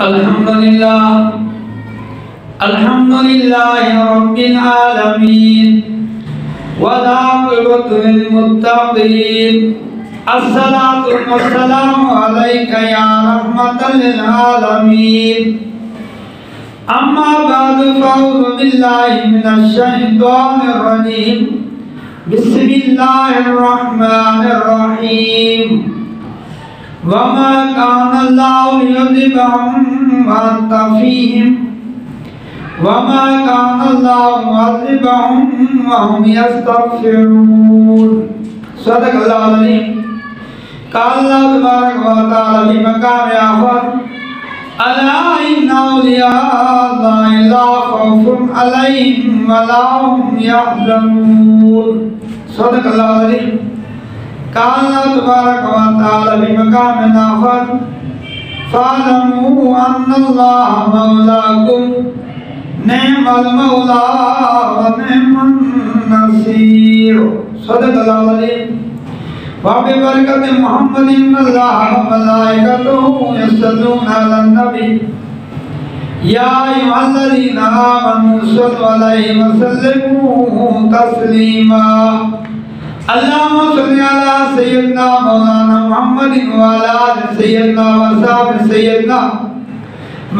الحمدللہ رب العالمین والعاقبۃ للمتقین الصلاۃ والسلام علیک یا رحمۃ للعالمین اما بعد فاعوذ باللہ من الشیطان الرجیم بسم اللہ الرحمن الرحیم وما كان الله ليعذبهم وأنت فيهم وما كان الله معذبهم وهم يستغفرون صدق الله العظيم قال الله تبارك وتعالى في مقام آخر ألا إن أولياء الله لا خوف عليهم ولا هم يحزنون صدق الله العظيم قال الله تبارك وتعالى بمقام آخر فاعلموا أن الله مولاكم نعم المولى ونعم النصير صدق الله العظيم وببركة محمد إن الله وملائكته يصلون على النبي يا أيها الذين آمنوا صلوا عليه وسلموا تسليما اللهم صل على سيدنا مولانا محمد وعلى آل سيدنا وصحبه سيدنا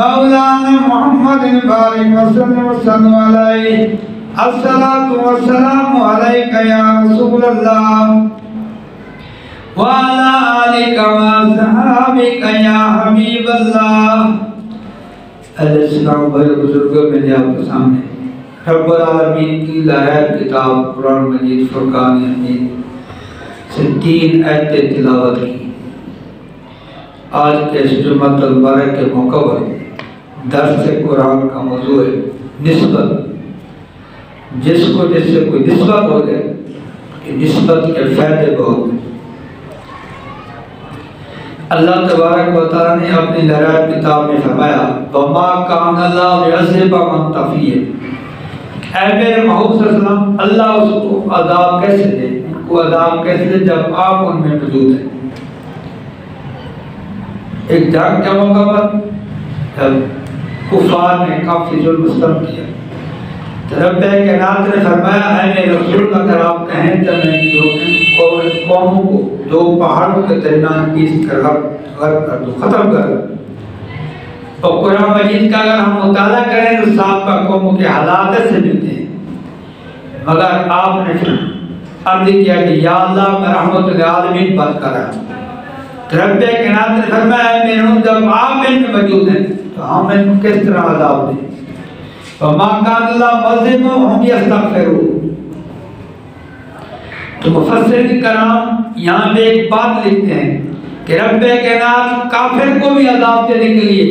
مولانا محمد بارك وسلم وصلوا عليه الصلاة والسلام عليك يا رسول الله وعلى آلك وصحبك يا حبيب الله السلام علیکم بزرگوں میں نے آپ کے سامنے رب العالمین کی لائحہ کتاب قرآن مجید فرقان حمید سے 3 آیتیں تلاوت کی۔ آج کے اس جمعۃ المبارک کے موقع پر درس قرآن کا موضوع ہے نسبت۔ جس سے کوئی نسبت ہو جائے کہ نسبت کے فائدے بہت ہیں۔ اللہ تبارک و تعالیٰ نے اپنی لائحہ کتاب میں فرمایا وَمَا كَانَ اللَّهُ لِيُعَذِّبَ مَن فِيهِمْ، اے میرے محبوب صلی اللہ علیہ وسلم اللہ اس کو عذاب کیسے دے، ان کو عذاب کیسے دے جب آپ ان میں موجود ہیں۔ ایک جنگ کے موقع پر جب کفار نے کافی ظلم ستم کیا تو رب کائنات نے فرمایا اے میرے رسول اگر آپ کہیں تو میں قوموں کو دو پہاڑوں کے درمیان پیس کر غرق کر دو، ختم کر دو۔ اور قرآن مجید کا اگر ہم مطالعہ کریں تو صاحب کا قوموں کے حالات سے ملتے ہیں، مگر آپ نے عرض کیا کہ یا اللہ میں رحمت للعالمین بات کر رہا ہوں۔ رب کائنات نے فرمایا ہے میرے ہوں جب آپ ان میں موجود ہیں تو ہم ان کو کس طرح عذاب دیں۔ وَمَا كَانَ اللَّهُ مُعَذِّبَهُمْ وَهُمْ يَسْتَغْفِرُونَ۔ تو مفسرین کرام یہاں پہ ایک بات لکھتے ہیں کہ رب کائنات کافر کو بھی عذاب دینے کے لیے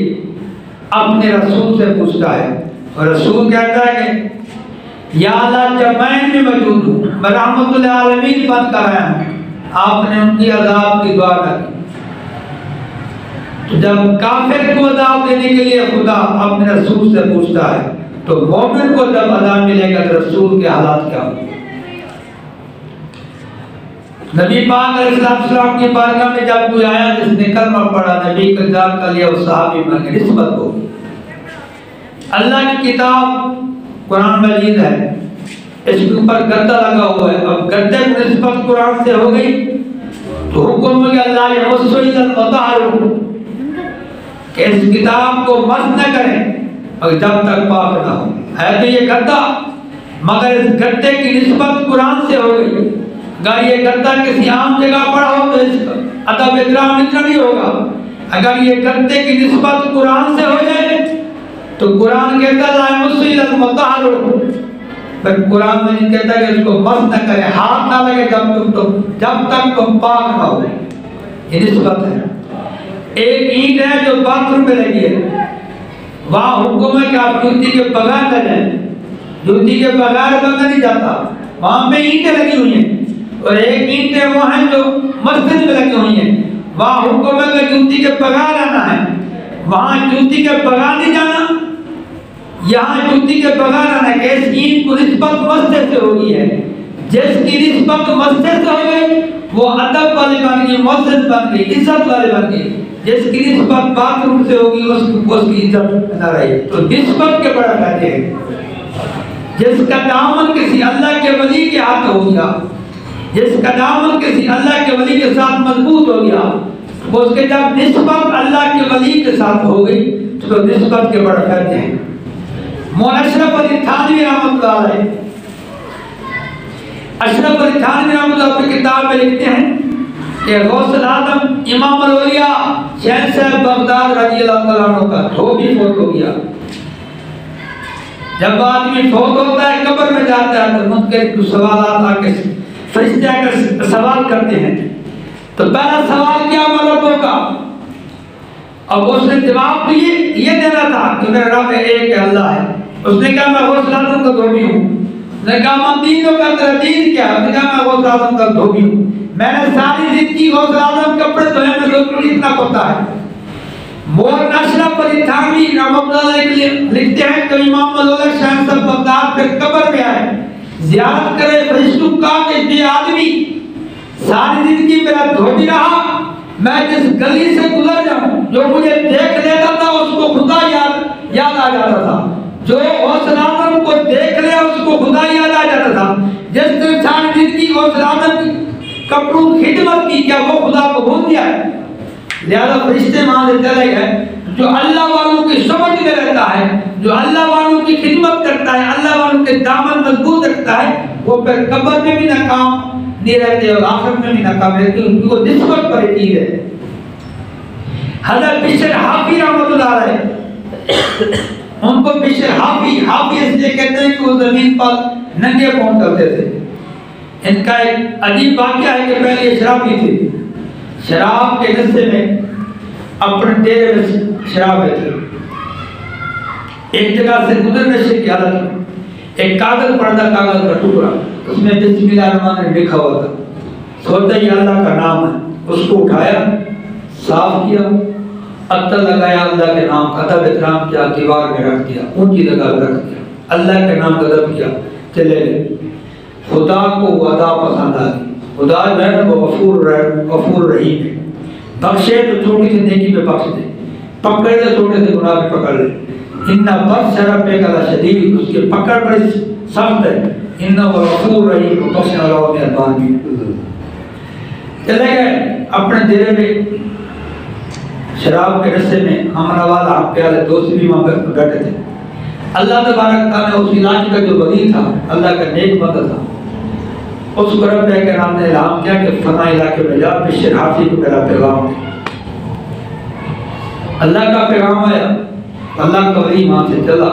اپنے رسول سے پوچھتا ہے، اور رسول کہتا ہے کہ یا اللہ جب میں ان میں موجود ہوں میں رحمت للعالمین بند کر رہا ہوں، آپ نے ان کی عذاب کی دعا نہ کی۔ تو جب کافر کو عذاب دینے کے لیے خدا اپنے رسول سے پوچھتا ہے تو مومن کو جب عذاب ملے گا تو رسول کے حالات کیا ہوں گے۔ نبی پاک علیہ السلام کی بارگاہ میں جب کوئی آیا جس نے کلمہ پڑھا نبی کردار کا لیا وہ صحابی بن گئے، نسبت ہو گئی۔ اللہ کی کتاب قرآن مجید ہے، اس کے اوپر گدہ لگا ہوا ہے، اب گدے کی نسبت قرآن سے ہو گئی تو حکم ہو گیا اللہ یمسّ الا المطہرون کہ اس کتاب کو مس نہ کریں اور جب تک پاک نہ ہو۔ ہے تو یہ گدہ مگر اس گدے کی نسبت قرآن سے ہو گئی۔ اگر یہ گدہ کسی عام جگہ پڑا ہو تو اس کا ادب احترام اتنا نہیں ہوگا۔ اگر یہ گدے کی نسبت قرآن سے ہو جائے تو قرآن کہتا ہے لا یمسّ الا المطہرون، پھر قرآن میں کہتا ہے کہ اس کو مس نہ کرے، ہاتھ نہ لگے جب تک تم پاک نہ ہو۔ یہ نسبت ہے۔ ایک اینٹ ہے جو باتھ روم میں لگی ہے، وہاں حکم ہے کہ آپ جوتی کے بغیر نہ جائیں، جوتی کے بغیر بندہ نہیں جاتا، وہاں پہ اینٹیں لگی ہوئی ہیں۔ اور ایک اینٹیں وہ ہیں جو مسجد میں لگی ہوئی ہیں، وہاں حکم ہے کہ جوتی کے بغیر آنا ہے، وہاں جوتی کے بغیر نہیں جانا، یہاں جوتی کے بغیر آنا ہے۔ کہ اس اینٹ کو نسبت مسجد سے ہوگی ہے، جس کی نسبت مسجد سے ہو گئی وہ ادب والی بن گئی، معزز بن گئی، عزت والے بن گئی۔ جس کی نسبت باتھ روم سے ہوگی اس کی عزت نہ رہی. تو نسبت کے بڑے فائدے ہیں. جس کا دامن کسی اللہ کے ولی کے ہاتھ ہو گیا، جس کا دامن کسی اللہ کے ولی کے ساتھ مضبوط ہو گیا، وہ اس کے جب نسبت اللہ کے ولی کے ساتھ ہو گئی تو نسبت کے بڑے فائدے ہیں. مولانا اشرف علی تھانوی رحمۃ اللہ علیہ، اشرف علی تھانوی رحمۃ اللہ اپنی کتاب میں لکھتے ہیں کہ غوث الاعظم امام الاولیاء شہنشاہ بغداد رضی اللہ تعالیٰ عنہ کا دھوبی فوت ہو گیا. جب آدمی فوت ہوتا ہے قبر میں جاتا ہے تو منکر کو سوالات آ کے فرشتے آ کر سوال کرتے ہیں. تو پہلا سوال کیا مطلب ہوگا؟ اب اس نے جواب تو یہ دینا تھا کہ میرا رب ایک اللہ ہے. اس نے کہا میں غوث الاعظم کا دھوبی ہوں. اس نے کہا من دینوں کا تیرا دین کیا؟ اس نے کہا میں غوث الاعظم کا دھوبی ہوں. میں نے ساری زندگی غوث الاعظم کپڑے دھوئے میں لوگوں کو اتنا پتہ ہے. مولانا اشرف علی تھانوی رحمۃ اللہ علیہ لکھتے ہیں کہ امام مولانا شہنشاہ بغداد کے قبر میں آئے، زیارت کرے، فرشتوں کا کہ یہ آدمی ساری زندگی میرا دھوبی رہا، میں جس گلی سے گزر جاؤں جو مجھے دیکھ لیتا تھا اس کو خدا یاد آ جاتا تھا، جو غوث الاعظم کو دیکھ لے اس کو خدا یاد آ جاتا تھا. جس نے ساری زندگی غوث الاعظم کپڑوں کی خدمت کی، کیا وہ خدا کو بھول گیا ہے؟ لہذا فرشتے وہاں سے چلے گئے. جو اللہ والوں کی سمجھ میں رہتا ہے، جو اللہ والوں کی خدمت کرتا ہے، اللہ والوں کے دامن مضبوط رکھتا ہے، وہ پھر قبر میں بھی ناکام نہیں رہتے اور آخرت میں بھی ناکام رہتے. ان کو نسبت پر یقین ہے. حضرت بشر حافی رحمۃ اللہ علیہ، ان کو بشر حافی اس لیے کہتے ہیں کہ وہ زمین پر ننگے پاؤں چلتے تھے. ان کا ایک عجیب واقعہ ہے کہ پہلے یہ شرابی تھے، شراب کے نشے میں اپنے ڈیرے میں شراب تھے. ایک جگہ سے گزر نشے کی حالت میں ایک کاغذ پڑا تھا، کاغذ کا ٹکڑا، اس میں بسم اللہ الرحمن الرحیم لکھا ہوا تھا. سوچا یہ اللہ کا نام ہے، اس کو اٹھایا، صاف کیا، عطر لگایا، اللہ کے نام کا ادب احترام کیا، دیوار میں رکھ دیا، اونچی جگہ پہ رکھ دیا، اللہ کے نام کا ادب کیا، چلے گئے. خدا کو وہ ادا پسند آ گئی. خدا جو ہے نا وہ غفور رحیم ہے، بخشے تو چھوٹی سی نیکی پہ بخش دے، پکڑے تو چھوٹے سے گناہ پہ پکڑ لے. انّا بطش ربک لشدید، اس کی پکڑ بڑی سخت ہے. انّا غفور رحیم، بخشنے والا و مہربان بھی. چلے گئے اپنے ڈیرے میں، شراب کے رسے میں امن والا پیالے دوست بھی وہاں بیٹھے تھے. اللہ تبارک تعالیٰ اس علاقے کا جو ولی تھا، اللہ کا نیک بندہ تھا، اس کو رب کے نام نے اعلان کیا کہ فلاں علاقے میں جا، بشر حافی کو میرا پیغام دے. اللہ کا پیغام آیا، اللہ کا ولی وہاں سے چلا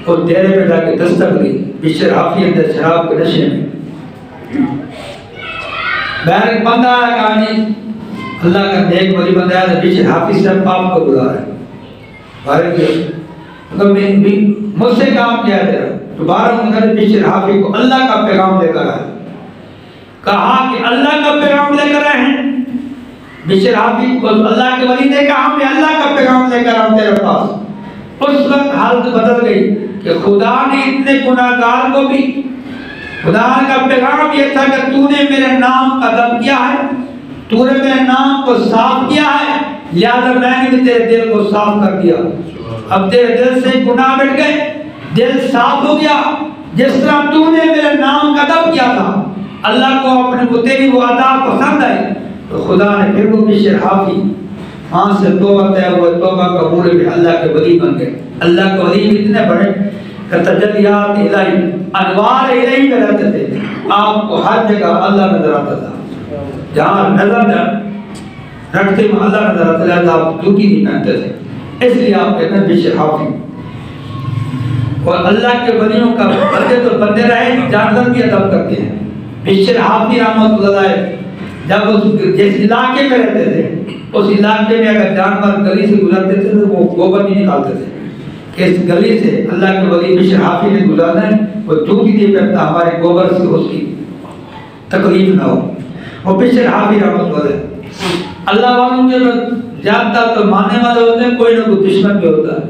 اور ڈیرے میں جا کے دستک دی. بشر حافی اندر شراب کے نشے میں. باہر ایک بندہ آیا، کہانی اللہ کا نیک ولی بندہ آیا، بشر حافی سے آپ کو بلا رہا ہے. باہر گیا مجھ سے کام کیا تیرا؟ دوبارہ انہوں نے بشر حافی کو اللہ کا پیغام لے کر آئے. کہا کہ اللہ کا پیغام لے کر آئے ہیں. بشر حافی کو اللہ کے ولی نے کہا میں اللہ کا پیغام لے کر آؤں تیرے پاس. اس وقت حالت بدل گئی کہ خدا نے اتنے گناہگار کو بھی، خدا کا پیغام یہ تھا کہ تو نے میرے نام کا ادب کیا ہے، تو نے میرے نام کو صاف کیا ہے، لہذا میں نے بھی تیرے دل کو صاف کر دیا. اب تیرے دل سے گناہ مٹ گئے، دل صاف ہو گیا. جس طرح تو نے میرے نام کا ادب کیا تھا، اللہ کو اپنے کو تیری وہ ادا پسند آئی، تو خدا نے پھر وہ بشر حافی وہاں سے توبہ طے ہوئے، توبہ قبول ہوئی، اللہ کے ولی بن گئے. اللہ کے ولی اتنے بڑے کہ تجلیات الہی، انوار الہی میں رہتے تھے. آپ کو ہر جگہ اللہ نظر آتا تھا، جہاں نظر رکھتے میں اللہ نظر آتا تھا. آپ جوتی نہیں پہنتے تھے، اس لیے آپ کہتے ہیں بشر حافی. اور اللہ کے ولیوں کا بندے تو بندے رہے، جانور بھی ادب کرتے ہیں. بشر حافی رحمۃ اللہ علیہ جب اس جس علاقے میں رہتے تھے، اس علاقے میں اگر جانور گلی سے گزرتے تھے تو وہ گوبر نہیں نکالتے تھے کہ اس گلی سے اللہ کے ولی بشر حافی نے گزارنا ہے، وہ جوتی نہیں پہنتا ہمارے گوبر سے اس کی تکلیف نہ ہو. وہ بشر حافی رحمۃ اللہ علیہ. اللہ والوں کے جانتا تو ماننے والے ہوتے ہیں، کوئی نہ کوئی دشمن بھی ہوتا ہے.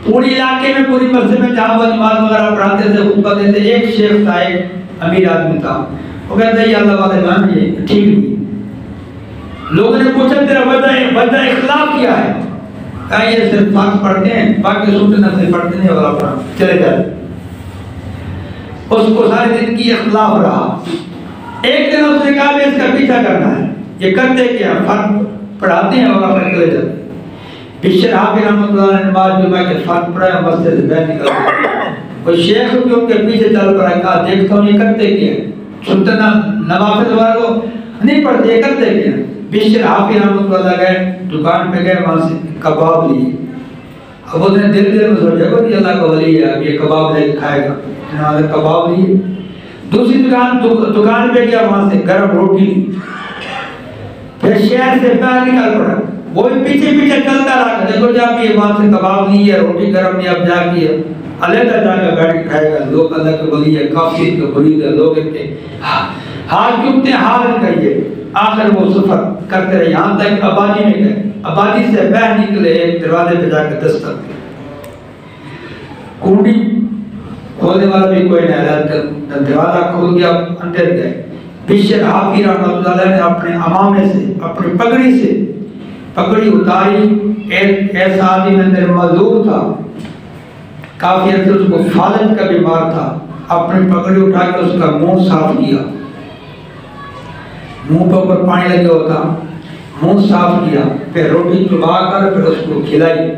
پوری علاقے میں، پوری مسجد میں جہاں وہ نماز وغیرہ پڑھاتے تھے، خطبہ دیتے، ایک شیخ تھا، ایک امیر آدمی تھا. وہ کہتا ہے یہ اللہ والے مان یہ ٹھیک نہیں، لوگوں نے پوچھا تیرا وجہ اختلاف کیا ہے؟ کہا یہ صرف فرض پڑھتے ہیں، باقی سنت نہیں پڑھتے نہیں، اور اپنا چلے جائے۔ اس کو سارے دن کی اختلاف رہا۔ ایک دن اس نے کہا کہ اس کا پیچھا کرنا ہے، یہ کرتے کیا؟ فرض پڑھاتے ہیں اور اپنے چلے جاتے ہیں۔ بشر حافظ رحمۃ اللہ نے نماز جمعہ کے فرض پڑھا، مسجد سے باہر نکل گئے۔ وہ شیخ بھی ان کے پیچھے چل پڑا، کہا دیکھتا ہوں یہ کرتے کیا؟ سنت نوافل والوں نہیں پڑھتے، یہ کرتے کیا؟ بشر حافظ رحمۃ اللہ گئے دکان پہ، گئے وہاں سے کباب لیے۔ اب اس نے دل میں سوچا کہ اللہ کا ولی ہے، اب یہ کباب لے کے کھائے گا، انہوں نے کباب لیے۔ دوسری دکان پہ گیا، وہاں سے گرم روٹی لی۔ پھر شہر سے باہر نکل پڑا، وہ پیچھے پیچھے چلتا رہا، دیکھو جب یہ وہاں سے کباب لی ہے، روٹی گرم لی، اب جا کے علیحدہ جا کے بیٹھ کے کھائے گا۔ لوگ اللہ کے ولی ہے، کافی کے مرید ہے، لوگ ان کے ہاتھ چومتے حال کہیے۔ آخر وہ سفر کرتے رہے، یہاں تک آبادی میں گئے۔ آبادی سے باہر نکلے، ایک دروازے پہ جا کے دستک دی، کنڈی کھولنے والا بھی کوئی نہیں، دروازہ کھول گیا، اندر گئے۔ بشر حافظ رحمۃ اللہ نے اپنے امامے سے، اپنی پگڑی سے پگڑی اتاری۔ ایسا آدمی اندر مزدور تھا، کافی عرصے اس کو فالج کا بیمار تھا، اپنی پگڑی اٹھا کے اس کا منہ صاف کیا، منہ پر اوپر پانی لگے ہوتا، منہ صاف کیا، پھر روٹی چبا کر پھر اس کو کھلائی۔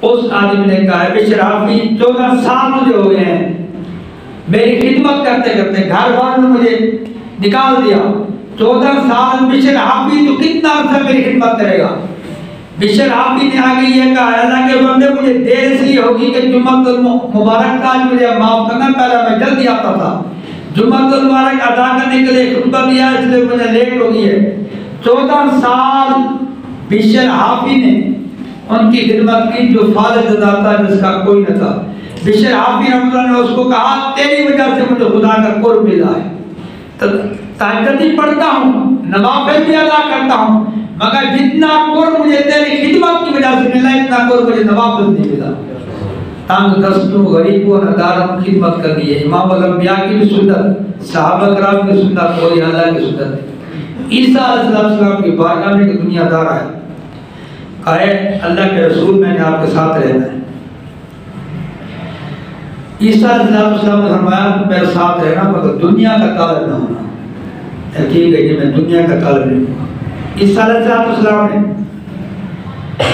اس آدمی نے کہا بشر حافظ 14 سال مجھے ہو گئے ہیں میری خدمت کرتے کرتے، گھر والوں نے مجھے نکال دیا، 14 سال بشر حافظ تو کتنا عرصہ میری خدمت کرے گا؟ بشر حافظ نے آگے یہ کہا اللہ کے بندے مجھے دیر اس لیے ہوگی کہ جمعہ المبارک کا مجھے معاف کرنا، پہلے میں جلدی آتا تھا، جمعہ المبارک ادا کرنے کے لیے خطبہ دیا اس لیے مجھے لیٹ ہو گئی ہے۔ 14 سال بشر حافظ نے ان کی خدمت کی جو فالج ادا تھا، جس کا کوئی نہ تھا۔ بشر حافظ رحمۃ اللہ نے اس کو کہا تیری وجہ سے مجھے خدا کا قرب ملا ہے، تہجد بھی پڑھتا ہوں، نوافل بھی ادا کرتا ہوں، مگر جتنا قرب مجھے تیری خدمت کی وجہ سے ملا اتنا قرب مجھے نوافل نہیں ملا۔ تنگ دستوں، غریبوں، نداروں کی خدمت کرنی ہے، امام الانبیاء کی بھی سنت، صحابہ کرام کی سنت، اور اللہ کی سنت۔ عیسیٰ علیہ السلام کی بارگاہ میں دنیا دار آئے، کہے اللہ کے رسول میں نے آپ کے ساتھ رہنا ہے۔ عیسیٰ علیہ السلام نے فرمایا میرے ساتھ رہنا مگر دنیا کا طالب نہ ہونا۔ ٹھیک ہے کہ میں دنیا کا طالب نہیں ہوں۔ عیسیٰ علیہ السلام نے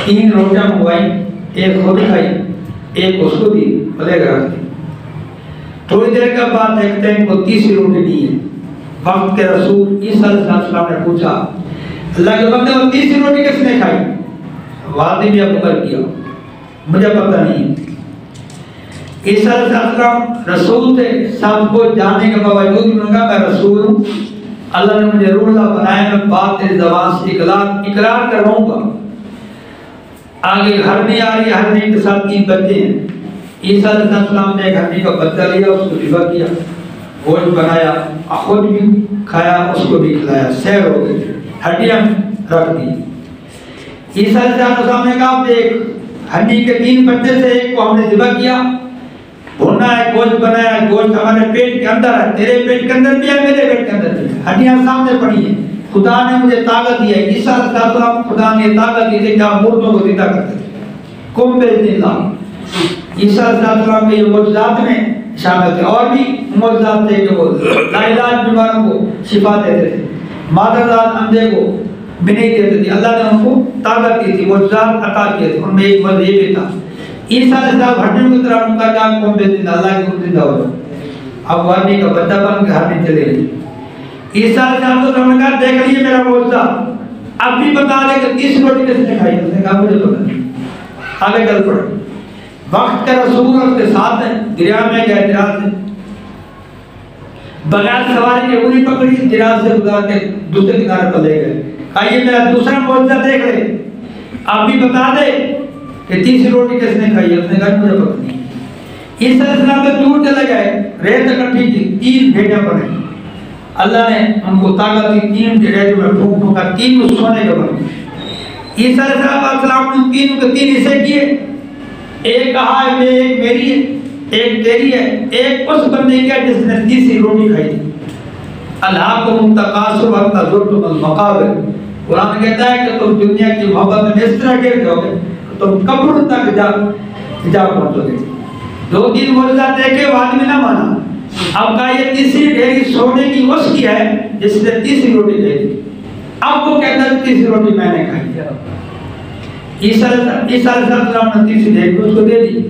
3 روٹیاں منگوائی، ایک خود کھائی، ایک اس کو دی، پلے گا رکھ دی۔ تھوڑی دیر کے بعد دیکھتے ہیں کو تیسری روٹی دی ہے۔ وقت کے رسول عیسیٰ علیہ السلام نے پوچھا اللہ کے بندے وہ تیسری روٹی کس نے کھائی؟ وادی بھی مقرر کیا، مجھے پتہ نہیں۔ عیسیٰ علیہ السلام رسول تھے، سب کو جاننے کے باوجود انہوں نے کہا میں رسول ہوں، اللہ نے مجھے روح اللہ بنایا، میں بات تیری زبان سے اقرار کرواؤں گا۔ آگے ہرنی آ رہی ہے، ہرنی کے ساتھ 3 بچے ہیں۔ عیسیٰ علیہ السلام نے ایک ہرنی کا بچہ لیا، اس کو ذبح کیا، گوشت بنایا، خود بھی کھایا، اس کو بھی کھلایا، سیر ہو گئی، ہڈیاں رکھ دی۔ عیسیٰ علیہ السلام نے کہا دیکھ ہرنی کے 3 بچے سے ایک کو ہم نے ذبح کیا، بھونا ہے، گوشت بنایا، گوشت ہمارے پیٹ کے اندر ہے، تیرے پیٹ کے اندر بھی ہے، میرے پیٹ کے اندر بھی ہے، ہڈیاں سامنے پڑی ہیں، خدا نے مجھے طاقت دی ہے۔ عیسیٰ علیہ السلام خدا نے طاقت دی تھی کہ آپ مردوں کو زندہ کرتے تھے، قم باذن اللہ۔ عیسیٰ علیہ السلام کے یہ معجزات میں شامل تھے، اور بھی معجزات تھے کہ وہ لاعلاج بیماروں کو شفا دیتے تھے، مادرزاد اندھے کو بھی نہیں دیتے تھے، اللہ نے ان کو طاقت دی تھی، معجزات عطا کیے تھے، ان میں ایک معجزہ یہ بھی تھا۔ عیسیٰ علیہ السلام ہڈیوں کی طرح ان کا جان قوم باذن اللہ کی زندہ ہو جائے۔ اب وہ آدمی کا بچہ بن کے ہڈی چلے گئی۔ عیسیٰ علیہ السلام نے کہا دیکھ لیے میرا معجزہ، اب بھی بتا دے کہ 30 روٹی کس نے کھائی؟ اس نے کہا مجھے پتہ نہیں، آگے چل پڑے۔ وقت کے رسول اس کے ساتھ ہیں، دریا میں گئے، دریا سے بغیر سواری کے انہیں پکڑی، دریا سے گزار کے دوسرے کنارے پر لے گئے، کہا یہ میرا دوسرا معجزہ دیکھ لے، اب بھی بتا دے کہ 30 روٹی کس نے کھائی؟ اس نے کہا مجھے پتہ نہیں۔ عیسیٰ علیہ السلام سے دور چلے گئے، ریت اکٹھی کی، 3 بھیڑیاں بنے، اللہ نے ان کو طاقت دی، 3 ریت میں پھونک پھونکا، 3 سونے کے بنے۔ عیسیٰ علیہ السلام نے 3 کے 3 حصے کیے، ایک کہا ہے ایک میری ہے، ایک تیری ہے، ایک اس بندے کی ہے جس نے 30 روٹی کھائی تھی۔ الہاکم التکاثر حتی زرتم المقابر قرآن کہتا ہے کہ تم دنیا کی محبت میں اس طرح گر جاؤ گے تم قبر تک جا پہنچو گے. 2-3 معجزات دیکھے وہ آدمی نہ مانا. اب کہا یہ تیسری ڈھیری سونے کی اس کی ہے جس نے تیسری روٹی دے دی. اب وہ کہتا ہے تیسری روٹی میں نے کھائی. عیسیٰ علیہ السلام نے تیسری ڈھیری اس کو دے دی.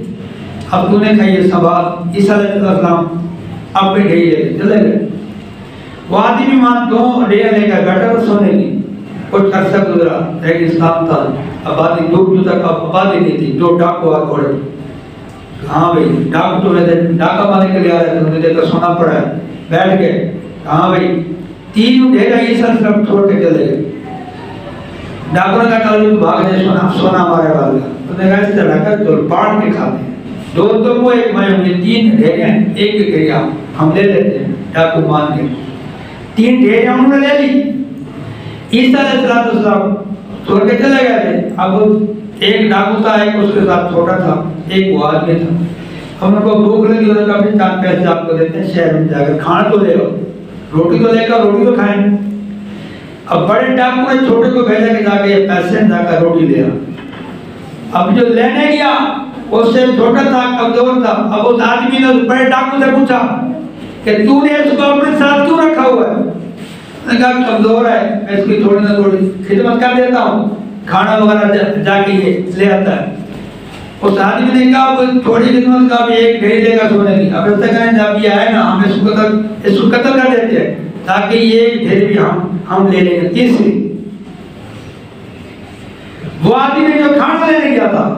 اب تو نے کھائی یہ سوال. عیسیٰ علیہ السلام اپنی ڈھیری لے کے چلے گئے. وہ آدمی وہاں 2 ڈھیر لے کر بیٹھا تھا سونے کی. کچھ عرصہ گزرا ریگستان تھا. آبادی دور تک آبادی نہیں تھی. 2 ڈاکو آ گھوڑے. ہاں بھائی ڈاکو تو ڈاکہ مارنے کے لیے آ رہے تھے. انہوں نے دیکھا سونا پڑا ہے. بیٹھ گئے. ہاں بھائی 3 ڈھیرا عیسیٰ علیہ السلام چھوڑ کے چلے گئے. ڈاکو نے کہا تو بھاگ جائے سونا ہمارے والا. انہوں نے کہا اس طرح کر تو پاڑ کے کھاتے ہیں. 2 تو وہ 1 میں ہوں گے. 3 ڈھیرے ہیں. ایک ڈھیریا ہم لے لیتے ہیں. ڈاکو مان کے 3 ڈھیریاں انہوں نے لے لی. عیسیٰ علیہ السلام چھوڑ کے چلے گئے تھے. اب ایک ڈاکو تھا ایک اس کے ساتھ چھوٹا تھا ایک وہ آدمی تھا. ہم ان کو بھوک لگی انہوں نے کہا اپنے 4 پیسے آپ کو دیتے ہیں شہر میں جا کر کھانا تو لے لو. روٹی تو لے کر روٹی تو کھائیں. اب بڑے ڈاکو نے چھوٹے کو بھیجا کہ جا کے یہ پیسے جا کر روٹی لے آ. اب جو لینے گیا اس سے چھوٹا تھا کمزور تھا. اب اس آدمی نے اس بڑے ڈاکو سے پوچھا کہ تو نے اس کو اپنے ساتھ کیوں رکھا ہوا ہے؟ نے کہا کمزور ہے میں اس کی تھوڑی نہ تھوڑی خدمت کر دیتا ہوں. کھانا وغیرہ جا کے یہ لے آتا ہے. اس آدمی نے کہا وہ تھوڑی خدمت کا بھی ایک ڈھیری لے کر سونے کی. اب ایسا کہیں جب یہ آئے نا ہم اس کو قتل کر دیتے ہیں تاکہ یہ ایک ڈھیری بھی ہم لے لیں گے. تیسری وہ آدمی جو کھانا لینے گیا تھا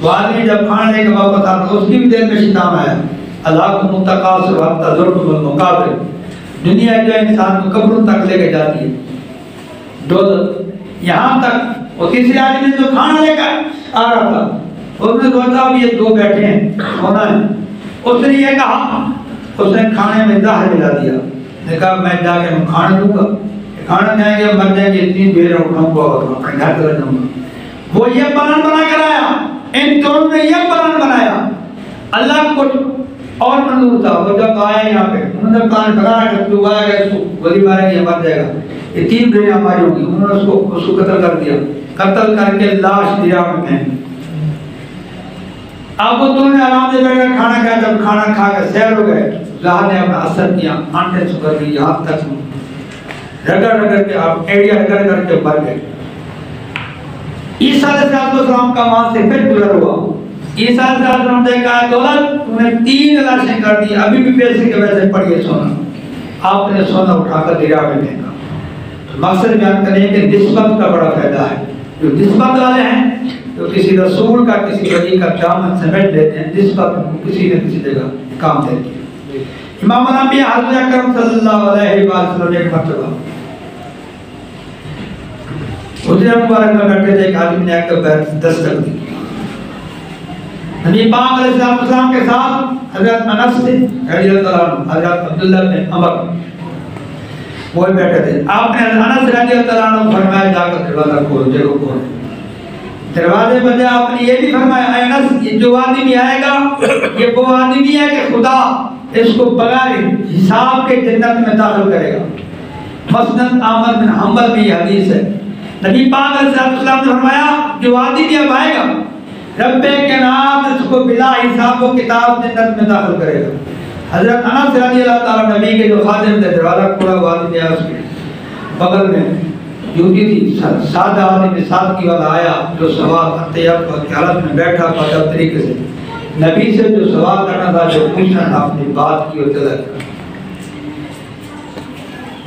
وہ آدمی جب کھانا لے کے واپس آتا تو اس کی بھی دل میں شیطان آیا. اللہ کو متقاصر حتی ضرب المقابر. دنیا جو انسان کو قبروں تک لے کے جاتی ہے. یہاں تک وہ تیسرے آدمی جو کھانا لے کر آ رہا تھا اس نے سوچا اب یہ 2 بیٹھے ہیں سونا ہے. اس نے یہ کہا اس نے کھانے میں زہر ملا دیا. نے کہا میں جا کے کھانا دوں گا. کھانا کھائیں گے مر جائیں گے 3 بیر اٹھاؤں گا اور اپنے گھر چلا جاؤں گا. وہ یہ پلان بنا کر آیا. ان دونوں نے یہ پلان بنایا. اللہ کو اور منظور تھا. وہ جب آیا یہاں پہ انہوں نے پلان بنایا کہ تو آیا گا اس کو گولی ماریں گے مر جائے گا. یہ 3 بیریاں ہماری ہوگی. انہوں نے اس کو قتل کر دیا. قتل کر کے لاش دریا میں پھینک. اب وہ دونوں نے آرام سے بیٹھ کر کھانا کھایا. جب کھانا کھا کے سیر ہو گئے زہر نے اپنا اثر کیا. آنٹیں سکڑ گئی یہاں تک رگڑ کے آپ ایڑیا رگڑ کے مر گئے. عیسیٰ علیہ السلام کا وہاں سے پھر گزر ہوا. عیسیٰ علیہ السلام نے کہا دولت تم نے 3 لاشیں کر دی ابھی بھی پیسے کے ویسے پڑیے سونا. آپ نے سونا اٹھا کر دریا میں پھینکا. مقصد بیان کرنے کہ نسبت کا بڑا فائدہ ہے. جو نسبت والے ہیں جو کسی رسول کا کسی ولی کا دامن سمیٹ لیتے ہیں نسبت کسی نہ کسی جگہ کام دیتی ہے. امام الانبیاء حضرت اکرم صلی اللہ علیہ وسلم ایک مرتبہ حجرہ مبارک میں بیٹھے تھے. ایک آدمی نے آ کر دستک دی. نبی پاک علیہ السلام کے ساتھ حضرت انس تھے رضی اللہ عنہ, حضرت عبداللہ بن عمر وہ بیٹھے تھے. آپ نے انس رضی اللہ عنہ فرمایا جا کر دروازہ کھولو. دیکھو کون ہے. دروازے پر آپ نے یہ بھی فرمایا اے انس یہ جو آدمی آئے گا یہ وہ آدمی ہے کہ خدا اس کو بغیر حساب کے جنت میں داخل کرے گا. مسند احمد بن حنبل میں یہ حدیث ہے. نبی پاک علیہ السلام نے فرمایا جو آدمی اب آئے گا رب کائنات اس کو بلا حساب و کتاب جنت میں داخل کرے گا. حضرت انس رضی اللہ تعالیٰ نبی کے جو خادم تھے دروازہ کھولا ہوا آدمی آیا. اس کے بغل میں جوتی تھی. سادہ آدمی سادگی والا آیا جو سوال اطیب کی حالت میں بیٹھا پاتا طریقے سے نبی سے جو سوال کرنا تھا جو پوچھنا تھا اپنی بات کی اور چلا گیا.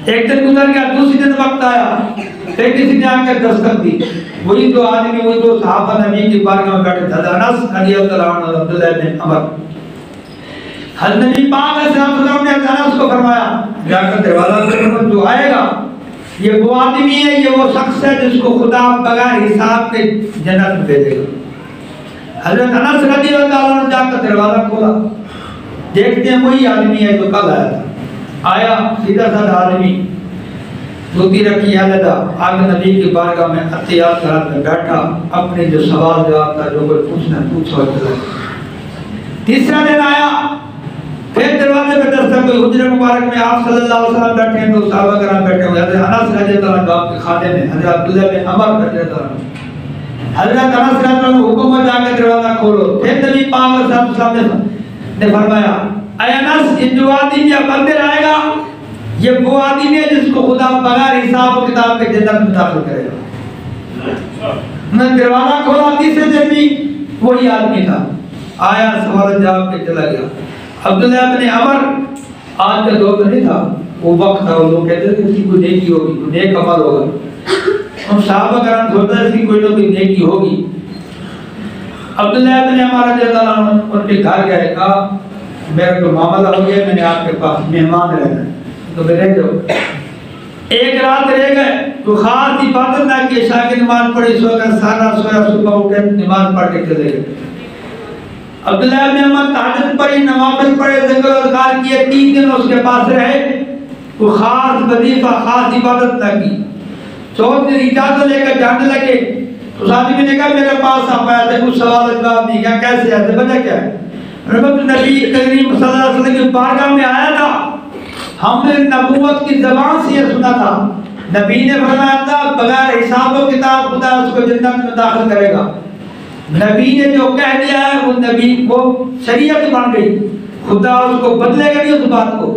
ایک دن گزر گیا. دوسری دن وقت آیا پھر کسی نے آ کر دستک دی. وہی دو آدمی وہی دو صحابہ نبی کی بارگاہ میں بیٹھے تھے انس رضی اللہ عنہ اور عبداللہ بن عمر. حضرت نبی پاک علیہ السلام نے انس کو فرمایا جا کر دروازہ کھولو جو آئے گا یہ وہ آدمی ہے یہ وہ شخص ہے جس کو خدا بغیر حساب کے جنت میں بھیجے گا. حضرت انس رضی اللہ عنہ نے جا کر دروازہ کھولا. دیکھتے ہیں وہی آدمی ہے جو کل آیا تھا. آیا سیدھا سادہ آدمی دھوتی رکھی علیحدہ آگے نبی کی بارگاہ میں احتیاط کے حالت میں بیٹھا. اپنے جو سوال جواب تھا جو کوئی پوچھا چلا. تیسرا دن آیا پھر دروازے پہ دستک طرح کوئی حجرے مبارک میں آپ صلی اللہ علیہ وسلم بیٹھے ہیں تو صحابہ کرام بیٹھے ہوئے، حضرت انس رضی اللہ عنہ آپ کے خانے میں، حضرت عبداللہ بن عمر رضی اللہ عنہ، حضرت انس رضی اللہ عنہ حکم ہوا جا کے دروازہ کھولو، پھر نبی پاک صلی اللہ علیہ وسلم نے فرمایا اے انس یہ جو آدمی یا بندر آئے گا یہ وہ آدمی ہے جس کو خدا بغیر حساب و کتاب کے جنت میں داخل کرے گا۔ میں دروازہ کھولا، تیسرے دن بھی وہی آدمی تھا، آیا سوال جواب کے چلا گیا۔ عبداللہ بن عمر آج کا دور نہیں تھا، وہ وقت تھا، وہ لوگ کہتے تھے کہ کوئی نیکی ہوگی، کوئی نیک عمل ہوگا، ہم صحابہ کرام سوچتے تھے کہ کوئی نہ کوئی نیکی ہوگی۔ عبداللہ بن عمر رضی اللہ عنہ ان کے گھر گئے، کہا میرا تو معاملہ ہو گیا، میں نے آپ کے پاس مہمان رہنا ہے تو میں رہ جاؤ۔ ایک رات رہ گئے تو خاص عبادت نہ کی، عشاء کی نماز پڑھی، سو کر سارا سویا، صبح اٹھے نماز پڑھ کے چلے گئے۔ عبداللہ بن عمر تہجد پڑھی، نوافل پڑھے، ذکر و اذکار کیے، 3 دن اس کے پاس رہے، کوئی خاص وظیفہ خاص عبادت نہ کی۔ چوتھے دن اجازت لے کر جانے لگے تو آدمی نے کہا میرے پاس آپ آیا تھے، کچھ سوال جواب نہیں کیا، کیسے آئے تھے، وجہ کیا ہے؟ نبی کریم صلی اللہ علیہ وسلم کی بارگاہ میں آیا تھا، ہم نے نبوت کی زبان سے یہ سنا تھا، نبی نے فرمایا تھا بغیر حساب و کتاب خدا اس کو جنت میں داخل کرے گا۔ نبی نے جو کہہ دیا ہے وہ نبی کو شریعت بن گئی، خدا اس کو بدلے گا نہیں اس بات کو۔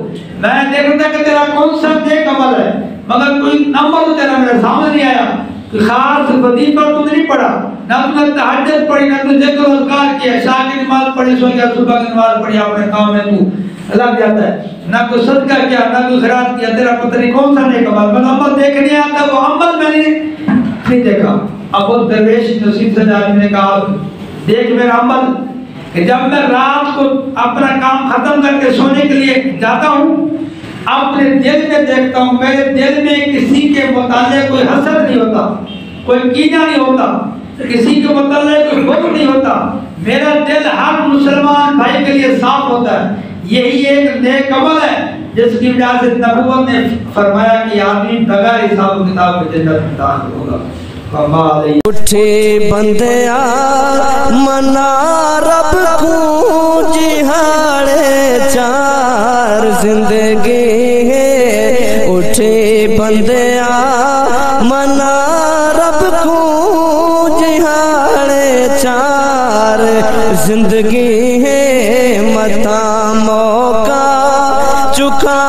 میں دیکھ رہا تھا کہ تیرا کون سا نیک عمل ہے، مگر کوئی نمبر تو تیرا میرے سامنے نہیں آیا، کوئی خاص وظیفہ تو نہیں پڑھا، نہ تم نے تہجد پڑھی، نہ تم ذکر و اذکار کیا، عشاء کی نماز پڑھی، سو گیا، صبح کی نماز پڑھی، اپنے کام میں تو لگ جاتا ہے، نہ کوئی صدقہ کیا، نہ کوئی خیرات کیا، تیرا پتہ نہیں کون سا نیک عمل۔ میں عمل دیکھنے آتا وہ عمل میں نے نہیں دیکھا۔ ابو درویش نصیب سے آدمی نے کہا دیکھ میرا عمل کہ جب میں رات کو اپنا کام ختم کر کے سونے کے لیے جاتا ہوں، اپنے دل میں دیکھتا ہوں، میرے دل میں کسی کے متعلق کوئی حسد نہیں ہوتا، کوئی کینہ نہیں ہوتا، کسی کے متعلق کوئی بغض نہیں ہوتا، میرا دل ہر مسلمان بھائی کے لیے صاف ہوتا ہے۔ یہی ایک نیک عمل ہے جس کی وجہ سے نبوت نے فرمایا کہ آدمی بغیر حساب و کتاب کے جنت میں داخل ہوگا۔ اٹھے بندیا منا رب کو جہاڑے چار زندگی ہے، اٹھے بندیا منا رب کو جہاڑے چار زندگی ہے، متا موقع چکا